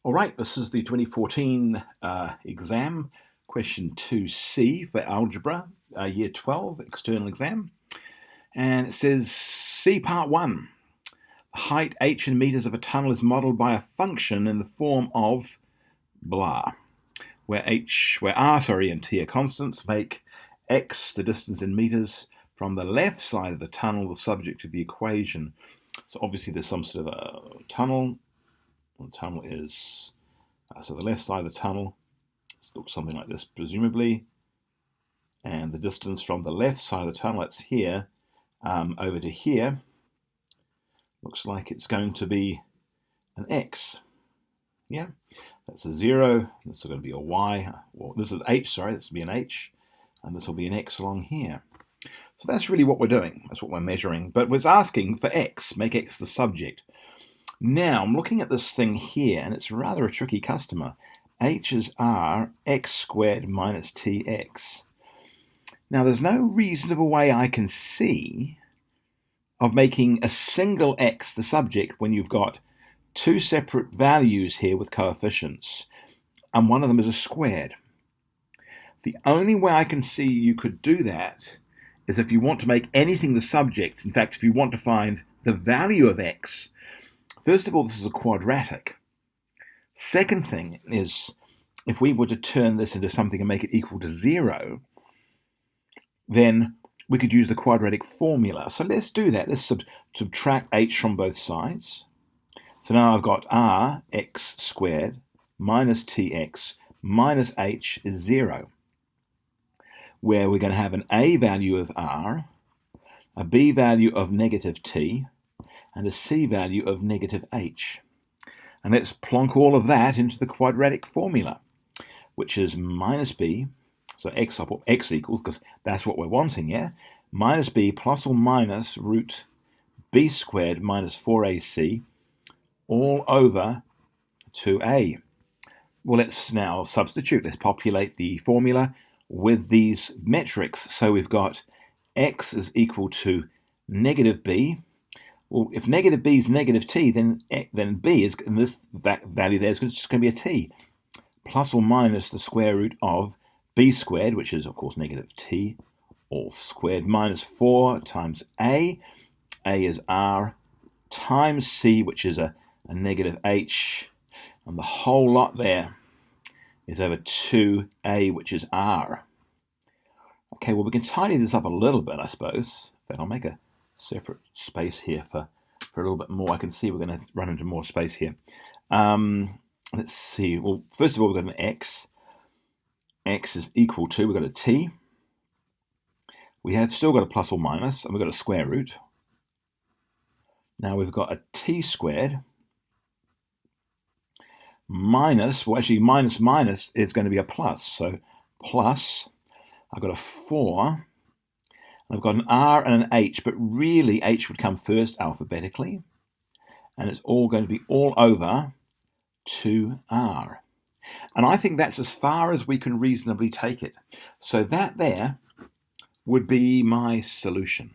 All right, this is the 2014 exam, question 2C for Algebra, Year 12 external exam. And it says, C part 1. The height h in meters of a tunnel is modeled by a function in the form of blah, where r and t are constants. Make x, the distance in meters, from the left side of the tunnel the subject of the equation. So obviously there's some sort of a tunnel. The tunnel is, so the left side of the tunnel looks something like this, presumably. And the distance from the left side of the tunnel, that's here, over to here, looks like it's going to be an x. Yeah, that's a 0. This is going to be a y. Well, this is h, sorry, this will be an h. And this will be an x along here. So that's really what we're doing. That's what we're measuring. But it's asking for x, make x the subject. Now, I'm looking at this thing here, and it's rather a tricky customer. H is r, x squared minus tx. Now, there's no reasonable way I can see of making a single x the subject when you've got two separate values here with coefficients, and one of them is a squared. The only way I can see you could do that is if you want to make anything the subject. In fact, if you want to find the value of x, first of all, this is a quadratic. Second thing is, if we were to turn this into something and make it equal to 0, then we could use the quadratic formula. So let's do that. Let's subtract h from both sides. So now I've got r, x squared, minus tx, minus h is 0, where we're going to have an a value of r, a b value of negative t, and a c value of negative h. And let's plonk all of that into the quadratic formula, which is minus b, so x equals, because that's what we're wanting, yeah? Minus b plus or minus root b squared minus 4ac all over 2a. Well, let's now substitute. Let's populate the formula with these metrics. So we've got x is equal to negative b. Well, if negative b is negative t, then b is, and that value there is just going to be a t, plus or minus the square root of b squared, which is, of course, negative t, all squared, minus 4 times a is r, times c, which is a negative h, and the whole lot there is over 2a, which is r. Okay, well, we can tidy this up a little bit, I suppose. But I'll make a separate space here for a little bit more. I can see we're going to run into more space here. Let's see. Well, first of all, we've got an x. X is equal to, we've got a t. We have still got a plus or minus, and we've got a square root. Now we've got a t squared minus, well, actually minus is going to be a plus. So plus, I've got a 4. I've got an r and an h, but really h would come first alphabetically. And it's all going to be all over 2r. And I think that's as far as we can reasonably take it. So that there would be my solution.